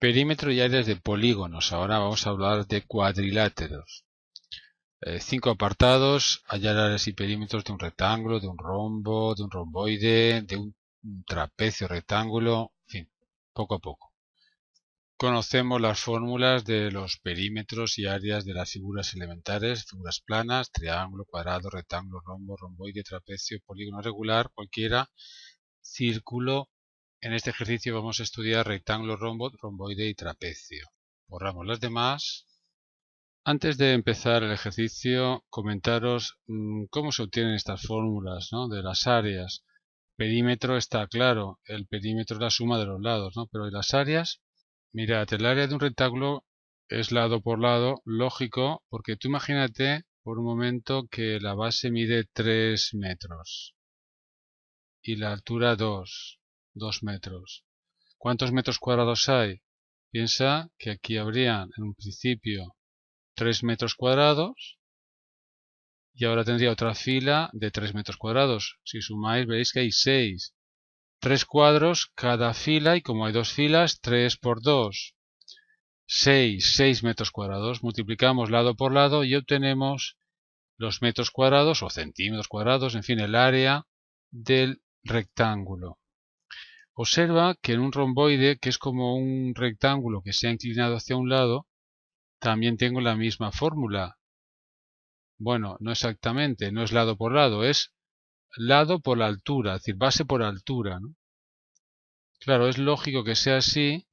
Perímetro y áreas de polígonos. Ahora vamos a hablar de cuadriláteros. 5 apartados: hallar áreas y perímetros de un rectángulo, de un rombo, de un romboide, de un trapecio rectángulo, en fin, poco a poco. Conocemos las fórmulas de los perímetros y áreas de las figuras elementares: figuras planas, triángulo, cuadrado, rectángulo, rombo, romboide, trapecio, polígono regular, cualquiera, círculo. En este ejercicio vamos a estudiar rectángulo, rombo, romboide y trapecio. Borramos las demás. Antes de empezar el ejercicio, comentaros cómo se obtienen estas fórmulas, ¿no?, de las áreas. Perímetro está claro, el perímetro es la suma de los lados, ¿no? Pero ¿y las áreas? Mirad, el área de un rectángulo es lado por lado, lógico, porque tú imagínate por un momento que la base mide 3 metros y la altura 2 metros. ¿Cuántos metros cuadrados hay? Piensa que aquí habrían en un principio 3 metros cuadrados y ahora tendría otra fila de 3 metros cuadrados. Si sumáis veréis que hay 6. 3 cuadros cada fila, y como hay dos filas, 3 por 2. 6 metros cuadrados. Multiplicamos lado por lado y obtenemos los metros cuadrados o centímetros cuadrados, en fin, el área del rectángulo. Observa que en un romboide, que es como un rectángulo que se ha inclinado hacia un lado, también tengo la misma fórmula. Bueno, no exactamente, no es lado por lado, es lado por la altura, es decir, base por altura, ¿no? Claro, es lógico que sea así,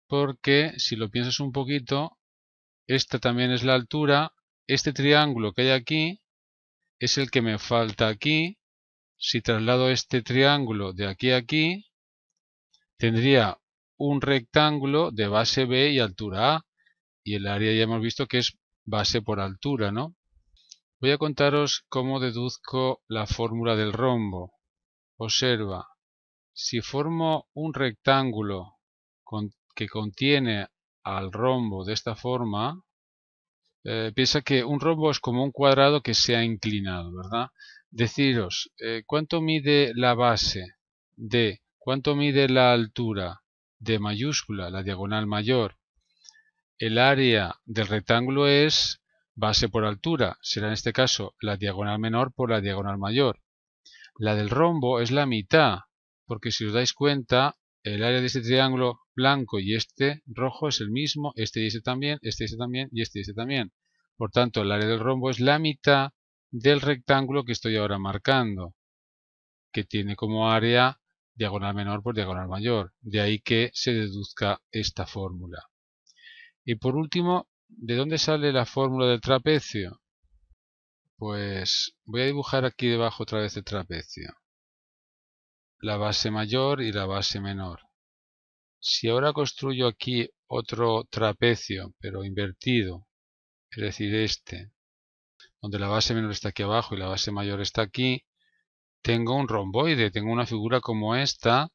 porque si lo piensas un poquito, esta también es la altura, este triángulo que hay aquí es el que me falta aquí. Si traslado este triángulo de aquí a aquí, tendría un rectángulo de base B y altura A, y el área ya hemos visto que es base por altura, ¿no? Voy a contaros cómo deduzco la fórmula del rombo. Observa, si formo un rectángulo que contiene al rombo de esta forma, piensa que un rombo es como un cuadrado que se ha inclinado, ¿verdad? Deciros, ¿cuánto mide la base? D. ¿Cuánto mide la altura? D mayúscula, la diagonal mayor. El área del rectángulo es base por altura, será en este caso la diagonal menor por la diagonal mayor. La del rombo es la mitad, porque si os dais cuenta, el área de este triángulo blanco y este rojo es el mismo, este y este también, este y este también, y este y este también. Por tanto, el área del rombo es la mitad del rectángulo que estoy ahora marcando, que tiene como área diagonal menor por diagonal mayor. De ahí que se deduzca esta fórmula. Y por último, ¿de dónde sale la fórmula del trapecio? Pues voy a dibujar aquí debajo otra vez el trapecio. La base mayor y la base menor. Si ahora construyo aquí otro trapecio, pero invertido, es decir, este, donde la base menor está aquí abajo y la base mayor está aquí, tengo un romboide, tengo una figura como esta,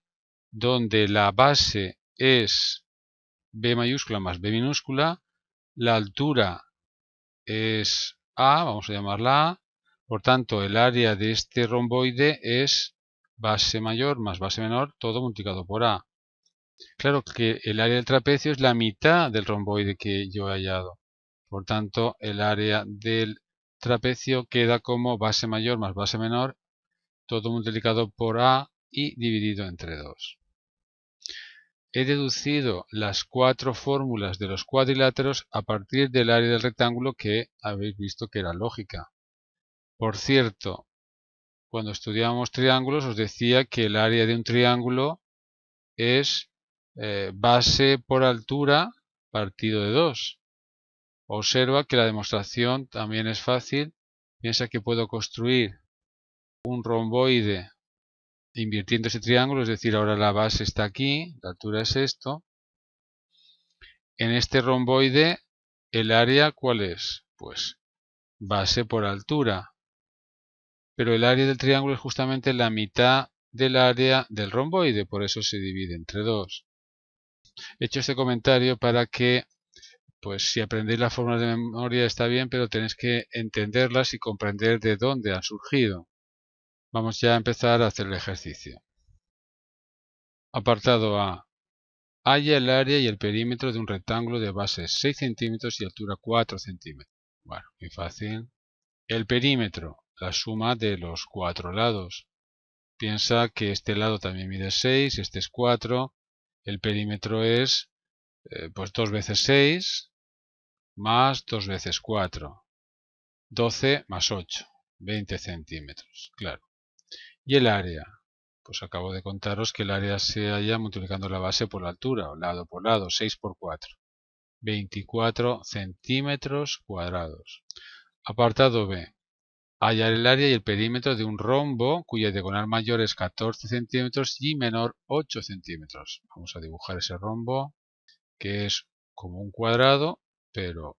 donde la base es B mayúscula más B minúscula, la altura es A, vamos a llamarla A, por tanto el área de este romboide es base mayor más base menor, todo multiplicado por A. Claro que el área del trapecio es la mitad del romboide que yo he hallado. Por tanto, el área del trapecio queda como base mayor más base menor, todo multiplicado por A y dividido entre 2. He deducido las 4 fórmulas de los cuadriláteros a partir del área del rectángulo, que habéis visto que era lógica. Por cierto, cuando estudiábamos triángulos os decía que el área de un triángulo es base por altura partido de 2. Observa que la demostración también es fácil. Piensa que puedo construir un romboide invirtiendo ese triángulo, es decir, ahora la base está aquí, la altura es esto. En este romboide, ¿el área cuál es? Pues base por altura. Pero el área del triángulo es justamente la mitad del área del romboide, por eso se divide entre 2. He hecho este comentario para que, pues si aprendéis las fórmulas de memoria está bien, pero tenéis que entenderlas y comprender de dónde han surgido. Vamos ya a empezar a hacer el ejercicio. Apartado A. halla el área y el perímetro de un rectángulo de base 6 centímetros y altura 4 centímetros. Bueno, muy fácil. El perímetro, la suma de los cuatro lados. Piensa que este lado también mide 6, este es 4. El perímetro es pues 2 veces 6 más 2 veces 4. 12 más 8. 20 centímetros, claro. Y el área. Pues acabo de contaros que el área se halla multiplicando la base por la altura, o lado por lado, 6 por 4. 24 centímetros cuadrados. Apartado B. Hallar el área y el perímetro de un rombo cuya diagonal mayor es 14 centímetros y menor 8 centímetros. Vamos a dibujar ese rombo, que es como un cuadrado, pero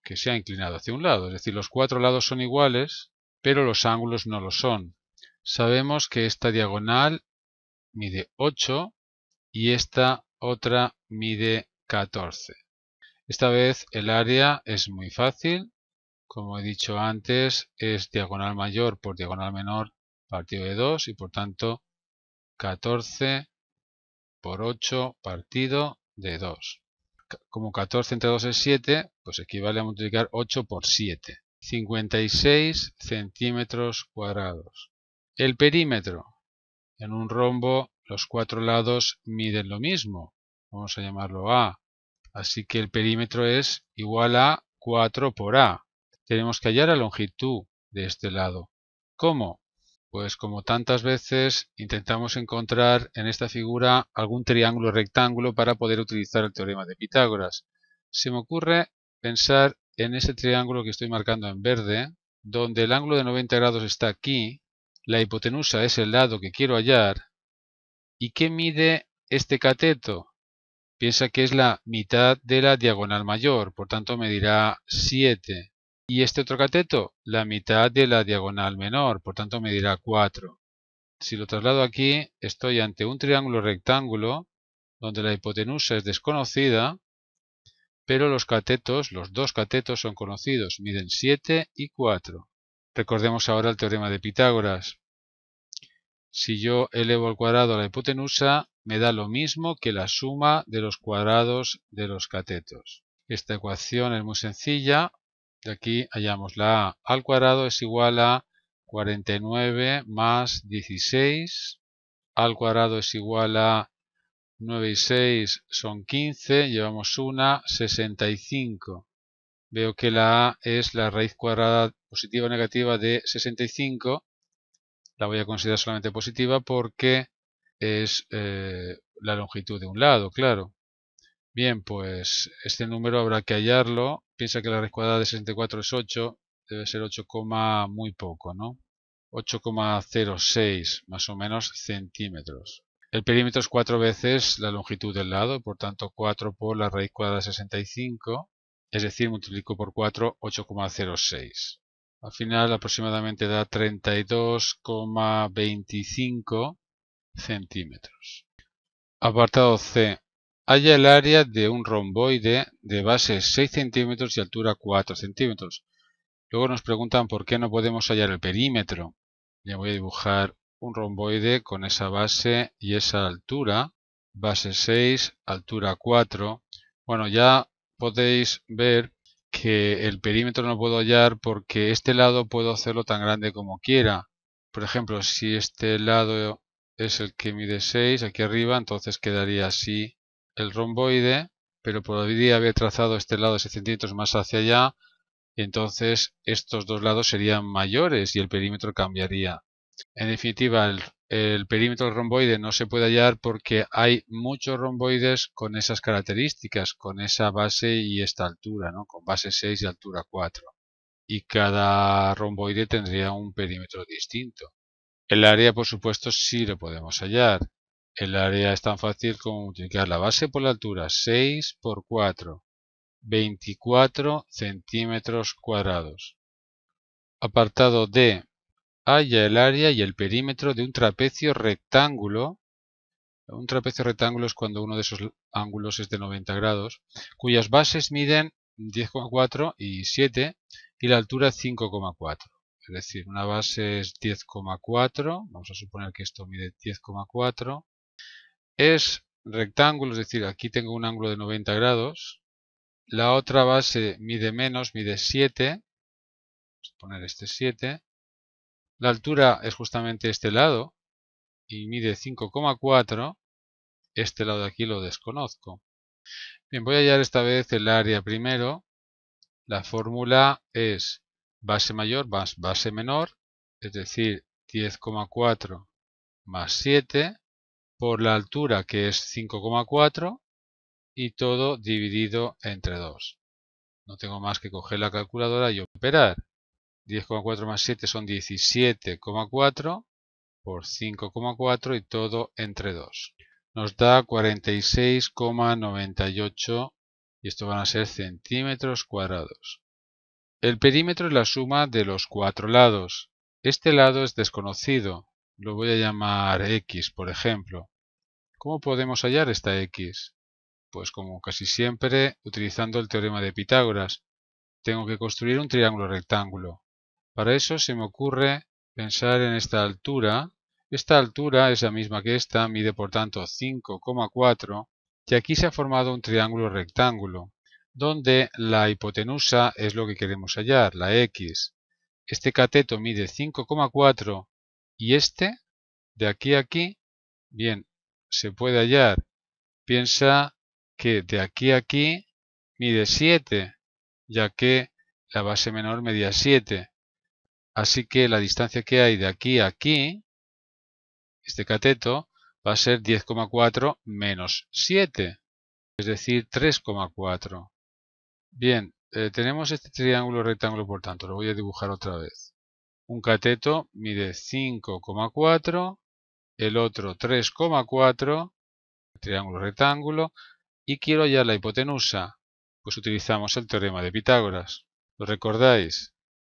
que se ha inclinado hacia un lado. Es decir, los cuatro lados son iguales, pero los ángulos no lo son. Sabemos que esta diagonal mide 8 y esta otra mide 14. Esta vez el área es muy fácil. Como he dicho antes, es diagonal mayor por diagonal menor partido de 2 y por tanto 14 por 8 partido de 2. Como 14 entre 2 es 7, pues equivale a multiplicar 8 por 7. 56 centímetros cuadrados. El perímetro. En un rombo los cuatro lados miden lo mismo. Vamos a llamarlo A. Así que el perímetro es igual a 4 por A. Tenemos que hallar la longitud de este lado. ¿Cómo? Pues como tantas veces intentamos encontrar en esta figura algún triángulo rectángulo para poder utilizar el teorema de Pitágoras. Se me ocurre pensar en ese triángulo que estoy marcando en verde, donde el ángulo de 90 grados está aquí, la hipotenusa es el lado que quiero hallar. ¿Y qué mide este cateto? Piensa que es la mitad de la diagonal mayor, por tanto medirá 7. Y este otro cateto, la mitad de la diagonal menor, por tanto medirá 4. Si lo traslado aquí, estoy ante un triángulo rectángulo donde la hipotenusa es desconocida, pero los catetos, los dos catetos son conocidos, miden 7 y 4. Recordemos ahora el teorema de Pitágoras. Si yo elevo al cuadrado la hipotenusa, me da lo mismo que la suma de los cuadrados de los catetos. Esta ecuación es muy sencilla. De aquí hallamos la a al cuadrado es igual a 49 más 16. Al cuadrado es igual a 9 y 6 son 15. Llevamos una, 65. Veo que la a es la raíz cuadrada positiva o negativa de 65. La voy a considerar solamente positiva porque es la longitud de un lado, claro. Bien, pues este número habrá que hallarlo. Piensa que la raíz cuadrada de 64 es 8, debe ser 8, muy poco, ¿no? 8,06 más o menos centímetros. El perímetro es 4 veces la longitud del lado, por tanto 4 por la raíz cuadrada de 65, es decir, multiplico por 4, 8,06. Al final aproximadamente da 32,25 centímetros. Apartado C. Halla el área de un romboide de base 6 centímetros y altura 4 centímetros. Luego nos preguntan por qué no podemos hallar el perímetro. Ya voy a dibujar un romboide con esa base y esa altura. Base 6, altura 4. Bueno, ya podéis ver que el perímetro no puedo hallar porque este lado puedo hacerlo tan grande como quiera. Por ejemplo, si este lado es el que mide 6 aquí arriba, entonces quedaría así el romboide, pero podría haber trazado este lado de 6 centímetros más hacia allá y entonces estos dos lados serían mayores y el perímetro cambiaría. En definitiva, el perímetro del romboide no se puede hallar porque hay muchos romboides con esas características, con esa base y esta altura, ¿no? Con base 6 y altura 4. Y cada romboide tendría un perímetro distinto. El área, por supuesto, sí lo podemos hallar. El área es tan fácil como multiplicar la base por la altura, 6 por 4, 24 centímetros cuadrados. Apartado D. Halla el área y el perímetro de un trapecio rectángulo. Un trapecio rectángulo es cuando uno de esos ángulos es de 90 grados, cuyas bases miden 10,4 y 7 y la altura 5,4. Es decir, una base es 10,4, vamos a suponer que esto mide 10,4, es rectángulo, es decir, aquí tengo un ángulo de 90 grados. La otra base mide menos, mide 7. Vamos a poner este 7. La altura es justamente este lado y mide 5,4. Este lado de aquí lo desconozco. Bien, voy a hallar esta vez el área primero. La fórmula es base mayor más base menor, es decir, 10,4 más 7 por la altura, que es 5,4, y todo dividido entre 2. No tengo más que coger la calculadora y operar. 10,4 más 7 son 17,4 por 5,4 y todo entre 2. Nos da 46,98 y esto van a ser centímetros cuadrados. El perímetro es la suma de los cuatro lados. Este lado es desconocido. Lo voy a llamar X, por ejemplo. ¿Cómo podemos hallar esta X? Pues como casi siempre, utilizando el teorema de Pitágoras. Tengo que construir un triángulo rectángulo. Para eso se me ocurre pensar en esta altura. Esta altura es la misma que esta, mide por tanto 5,4 y aquí se ha formado un triángulo rectángulo, donde la hipotenusa es lo que queremos hallar, la X. Este cateto mide 5,4 y este, de aquí a aquí, bien, se puede hallar. Piensa que de aquí a aquí mide 7, ya que la base menor medía 7. Así que la distancia que hay de aquí a aquí, este cateto, va a ser 10,4 menos 7, es decir, 3,4. Bien, tenemos este triángulo rectángulo, por tanto, lo voy a dibujar otra vez. Un cateto mide 5,4, el otro 3,4, triángulo rectángulo, y quiero hallar la hipotenusa. Pues utilizamos el teorema de Pitágoras. ¿Lo recordáis?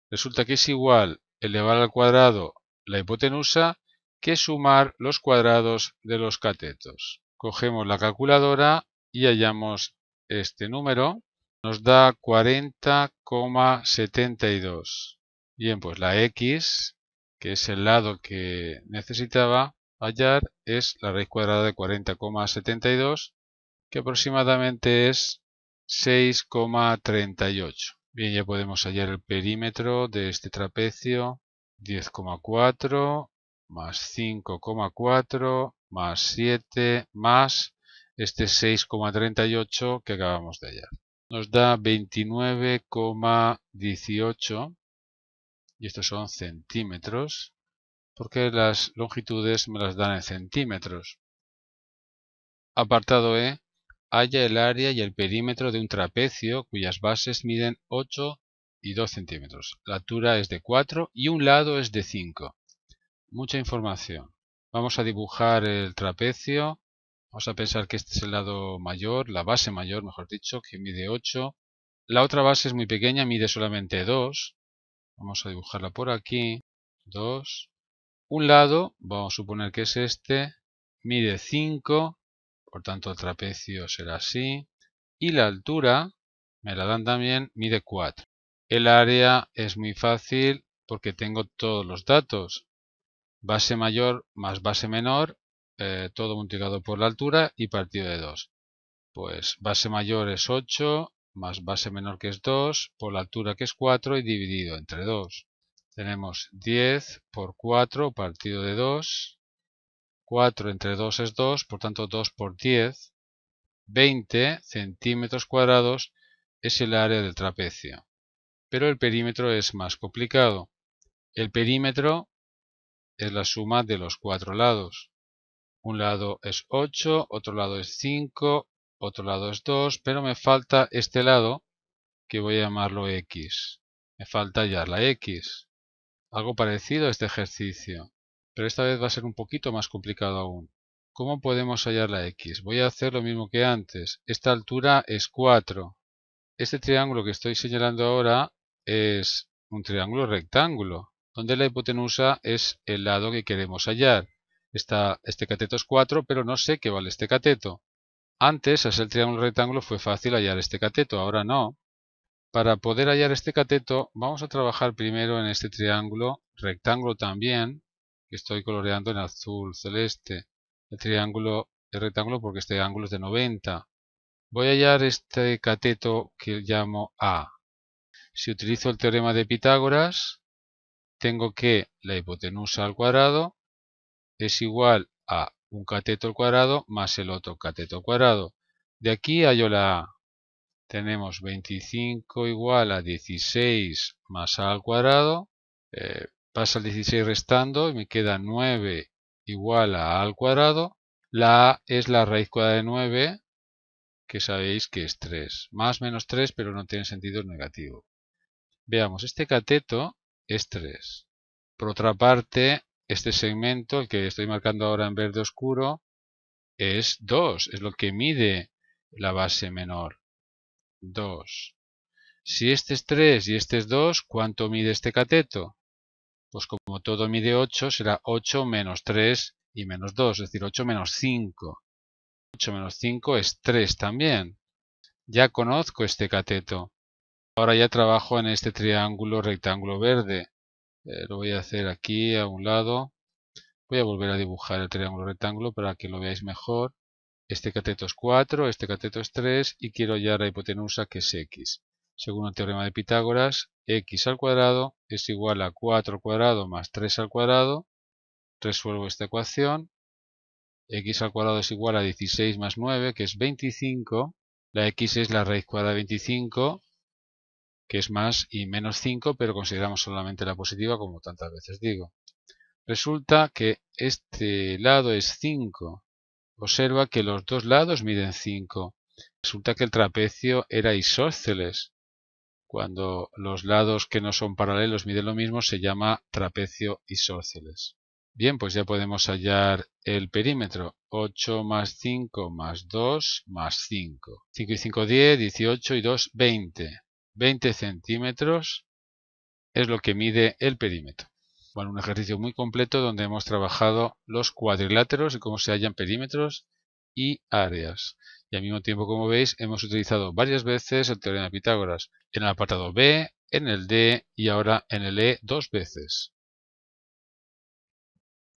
Resulta que es igual elevar al cuadrado la hipotenusa que sumar los cuadrados de los catetos. Cogemos la calculadora y hallamos este número. Nos da 40,72. Bien, pues la X, que es el lado que necesitaba hallar, es la raíz cuadrada de 40,72, que aproximadamente es 6,38. Bien, ya podemos hallar el perímetro de este trapecio. 10,4 más 5,4 más 7 más este 6,38 que acabamos de hallar. Nos da 29,18 y estos son centímetros, porque las longitudes me las dan en centímetros. Apartado E. Halla el área y el perímetro de un trapecio cuyas bases miden 8 y 2 centímetros. La altura es de 4 y un lado es de 5. Mucha información. Vamos a dibujar el trapecio. Vamos a pensar que este es el lado mayor, la base mayor, mejor dicho, que mide 8. La otra base es muy pequeña, mide solamente 2. Vamos a dibujarla por aquí. 2. Un lado, vamos a suponer que es este, mide 5. Por tanto, el trapecio será así. Y la altura, me la dan también, mide 4. El área es muy fácil porque tengo todos los datos. Base mayor más base menor, todo multiplicado por la altura y partido de 2. Pues base mayor es 8, más base menor que es 2, por la altura que es 4 y dividido entre 2. Tenemos 10 por 4 partido de 2. 4 entre 2 es 2, por tanto 2 por 10. 20 centímetros cuadrados es el área del trapecio. Pero el perímetro es más complicado. El perímetro es la suma de los cuatro lados. Un lado es 8, otro lado es 5, otro lado es 2, pero me falta este lado que voy a llamarlo X. Me falta hallar la X. Algo parecido a este ejercicio, pero esta vez va a ser un poquito más complicado aún. ¿Cómo podemos hallar la X? Voy a hacer lo mismo que antes. Esta altura es 4. Este triángulo que estoy señalando ahora es un triángulo rectángulo, donde la hipotenusa es el lado que queremos hallar. Este cateto es 4, pero no sé qué vale este cateto. Antes, al ser el triángulo rectángulo, fue fácil hallar este cateto, ahora no. Para poder hallar este cateto, vamos a trabajar primero en este triángulo rectángulo también, que estoy coloreando en azul celeste. El triángulo el rectángulo porque este ángulo es de 90. Voy a hallar este cateto que llamo A. Si utilizo el teorema de Pitágoras, tengo que la hipotenusa al cuadrado es igual a un cateto al cuadrado más el otro cateto al cuadrado. De aquí hallo la A. Tenemos 25 igual a 16 más A al cuadrado. Pasa el 16 restando y me queda 9 igual a A al cuadrado. La A es la raíz cuadrada de 9, que sabéis que es 3. Más menos 3, pero no tiene sentido negativo. Veamos, este cateto es 3. Por otra parte, este segmento, el que estoy marcando ahora en verde oscuro, es 2. Es lo que mide la base menor. 2. Si este es 3 y este es 2, ¿cuánto mide este cateto? Pues como todo mide 8, será 8 menos 3 y menos 2, es decir, 8 menos 5. 8 menos 5 es 3 también. Ya conozco este cateto. Ahora ya trabajo en este triángulo rectángulo verde. Lo voy a hacer aquí a un lado. Voy a volver a dibujar el triángulo rectángulo para que lo veáis mejor. Este cateto es 4, este cateto es 3 y quiero hallar la hipotenusa que es x. Según el teorema de Pitágoras, x al cuadrado es igual a 4 al cuadrado más 3 al cuadrado. Resuelvo esta ecuación. X al cuadrado es igual a 16 más 9, que es 25. La x es la raíz cuadrada de 25, que es más y menos 5, pero consideramos solamente la positiva, como tantas veces digo. Resulta que este lado es 5. Observa que los dos lados miden 5. Resulta que el trapecio era isósceles. Cuando los lados que no son paralelos miden lo mismo, se llama trapecio isósceles. Bien, pues ya podemos hallar el perímetro. 8 más 5 más 2 más 5. 5 y 5, 10, 18 y 2, 20. 20 centímetros es lo que mide el perímetro. Bueno, un ejercicio muy completo donde hemos trabajado los cuadriláteros y cómo se hallan perímetros y áreas. Y al mismo tiempo, como veis, hemos utilizado varias veces el teorema de Pitágoras en el apartado B, en el D y ahora en el E 2 veces.